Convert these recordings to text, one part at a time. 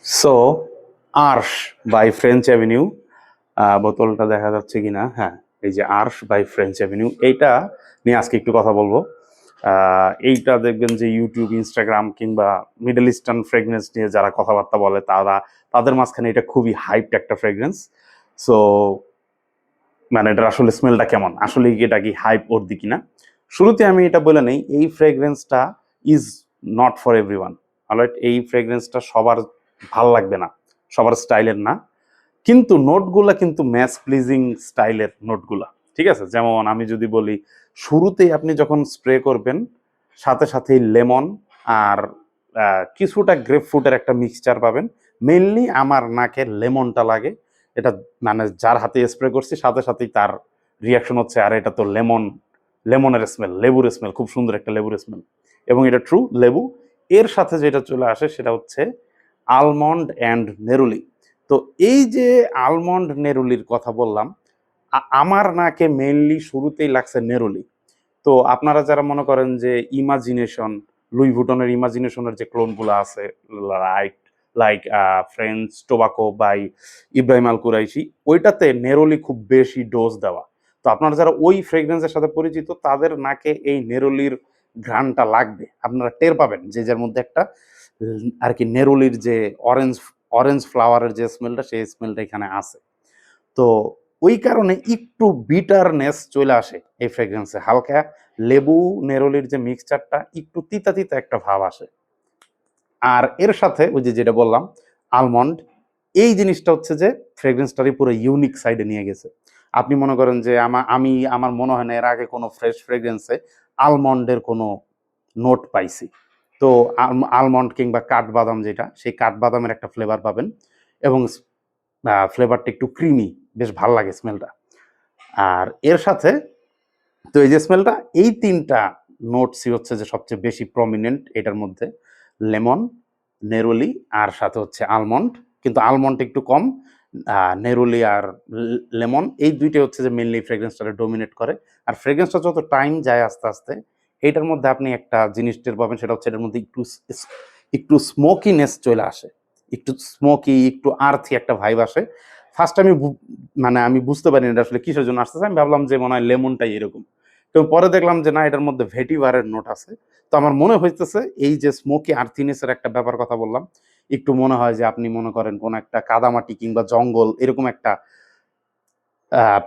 So আর্শ by French avenue, বোতলটা দেখা যাচ্ছে কিনা, হ্যাঁ এই যে আর্শ বাই ফ্রেঞ্চ অ্যাভিনিউ, এইটা নিয়ে আজকে একটু কথা বলবো। এইটা দেখবেন যে ইউটিউব, ইনস্টাগ্রাম কিংবা মিডল ইস্টার্ন ফ্রেগরেন্স নিয়ে যারা কথাবার্তা বলে তাদের মাঝখানে এটা খুবই হাইপড একটা ফ্রেগরেন্স। সো মানে এটার আসলে স্মেলটা কেমন, আসলে এটা কি হাইপ ওর কিনা। শুরুতে আমি এটা বলে নেই, এই ফ্রেগরেন্সটা is not for everyone. Alright, এই ফ্রেগরেন্সটা সবার ভাল লাগবে না, সবার স্টাইলের না, কিন্তু নোটগুলা কিন্তু ম্যাচ প্লিজিং স্টাইলের নোটগুলা, ঠিক আছে। যেমন আমি যদি বলি, শুরুতেই আপনি যখন স্প্রে করবেন সাথে সাথেই লেমন আর কিছুটা গ্রেপ ফ্রুটের একটা মিক্সচার পাবেন। মেইনলি আমার নাকে লেমনটা লাগে, এটা মানে যার হাতে স্প্রে করছি সাথে সাথেই তার রিয়াকশন হচ্ছে, আর এটা তো লেমনের স্মেল, লেবুর স্মেল, খুব সুন্দর একটা লেবুর স্মেল, এবং এটা ট্রু লেবু। এর সাথে যেটা চলে আসে সেটা হচ্ছে আলমন্ড অ্যান্ড নেরুলি। তো এই যে আলমন্ড নেরুলির কথা বললাম, আমার নাকে মেইনলি শুরুতেই লাগছে নেরুলি। তো আপনারা যারা মনে করেন যে ইমাজিনেশন, লুই ভুটনের ইমাজিনেশনের যে ক্লোনগুলো আছে, like like French tobacco by Ibrahim Al Qurashi, ওইটাতে নেরোলি খুব বেশি ডোজ দেওয়া। তো আপনারা যারা ওই ফ্রেগরেন্সের সাথে পরিচিত, তাদের নাকে এই নেরোলির ঘ্রাণটা লাগবে, আপনারা টের পাবেন যে যার মধ্যে একটা আর কি নেরোলির যে অরেঞ্জ অরেঞ্জ ফ্লাওয়ারের যে স্মেলটা, সেই স্মেলটা এখানে আছে। তো ওই কারণে একটু বিটারনেস চলে আসে এই ফ্রেগ্রেন্সে, হালকা লেবু নেরোলির যে মিক্সচারটা, একটু তিতা তিতা একটা ভাব আসে। আর এর সাথে ওই যে যেটা বললাম আলমন্ড, এই জিনিসটা হচ্ছে যে ফ্রেগ্রেন্সটারই পুরো ইউনিক সাইডে নিয়ে গেছে। আপনি মনে করেন যে আমার মনে হয় না এর আগে কোনো ফ্রেশ ফ্রেগ্রেন্সে আলমন্ডের কোনো নোট পাইছি। তো আলমন্ড কিংবা কাঠবাদাম, যেটা সেই কাঠবাদামের একটা ফ্লেভার পাবেন, এবং ফ্লেভারটা একটু ক্রিমি, বেশ ভাল লাগে স্মেলটা। আর এর সাথে তো এই যে স্মেলটা, এই তিনটা নোটসই হচ্ছে যে সবচেয়ে বেশি প্রমিনেন্ট এটার মধ্যে, লেমন, নেরুলি আর সাথে হচ্ছে আলমন্ড। কিন্তু আলমন্ড একটু কম, নেরুলি আর লেমন, এই দুইটাই হচ্ছে যে মেনলি ফ্রেগ্রেন্সটা ডোমিনেট করে। আর ফ্রেগ্রেন্সটা যত টাইম যায় আস্তে আস্তে, এইটার মধ্যে আপনি একটা জিনিস টের পাবেন, সেটা হচ্ছে এটার মধ্যে একটু স্মোকিনেস চলে আসে, একটু স্মোকি, একটু আর্থি একটা ভাইব আসে। ফার্স্ট আমি বুঝতে পারিনি এটা আসলে কিসের জন্য আসতেছে, আমি ভাবলাম যে মনে হয় লেমনটাই এরকম, তো পরে দেখলাম যে না, এটার মধ্যে ভেটিভারের নোট আছে। তো আমার মনে হইতেছে এই যে স্মোকি আর্থিনেসের একটা ব্যাপার কথা বললাম, একটু মনে হয় যে আপনি মনে করেন কোন একটা কাদামাটি কিংবা জঙ্গল এরকম একটা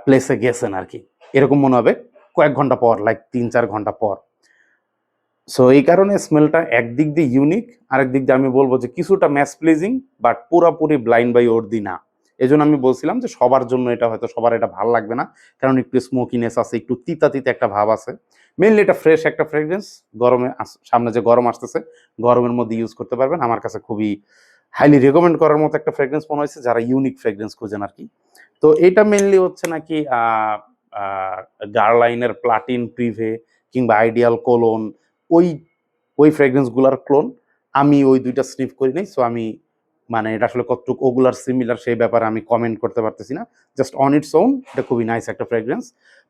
প্লেসে গেছেন আর কি, এরকম মনে হবে কয়েক ঘন্টা পর, লাইক 3-4 ঘন্টা পর। সো এই কারণে স্মেলটা একদিক দিয়ে ইউনিক, আরেক দিক দিয়ে আমি বলবো যে কিছুটা ম্যাচ প্লিজিং, বাট পুরাপুরি ব্লাইন্ড বাই ওর্দি না। এই জন্য আমি বলছিলাম যে সবার জন্য এটা হয়তো সবার এটা ভালো লাগবে না, কারণ একটু স্মোকিনেস আছে, একটু তিতা তিতা একটা ভাব আছে। মেইনলি এটা ফ্রেশ একটা ফ্রেগ্রেন্স, গরমে সামনে যে গরম আসতেছে, গরমের মধ্যে ইউজ করতে পারবেন। আমার কাছে খুবই হাইলি রেকমেন্ড করার মতো একটা ফ্রেগ্রেন্স মনে হয়েছে যারা ইউনিক ফ্রেগ্রেন্স খুঁজেন আর কি। তো এটা মেইনলি হচ্ছে নাকি গার্লাইনের প্লাটিন প্রিভে কিংবা আইডিয়াল কোলোন, ওই ওই ফ্রেগ্রেন্স গুলার ক্লোন। আমি ওই দুইটা স্নিফ করি নাই, সো আমি মানে এটা আসলে কতটুকু ওগুলার সিমিলার সেই ব্যাপারে আমি কমেন্ট করতে পারতেছি না। জাস্ট অন ইটস ওন এটা খুবই নাইস একটা ফ্রেগ্রেন্স।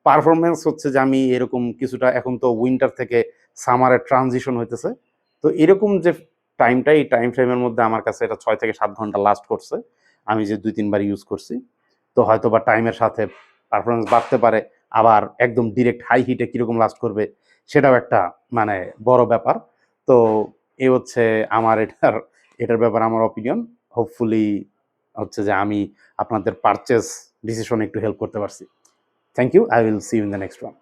পারফরমেন্স হচ্ছে যে আমি এরকম কিছুটা, এখন তো উইন্টার থেকে সামারের ট্রানজিশন হইতেছে, তো এরকম যে টাইমটা, এই টাইম ফ্রেমের মধ্যে আমার কাছে এটা 6 থেকে 7 ঘন্টা লাস্ট করছে, আমি যে 2-3 বার ইউজ করছি। তো হয়তো বা টাইমের সাথে পারফরমেন্স বাড়তে পারে, আবার একদম ডিরেক্ট হাই হিটে কিরকম লাস্ট করবে সেটাও একটা মানে বড় ব্যাপার। তো এই হচ্ছে আমার এটার ব্যাপারে আমার অপিনিয়ন। হোপফুলি হচ্ছে যে আমি আপনাদের পারচেস ডিসিশনে একটু হেল্প করতে পারছি। Thank you, I will see you in the next one.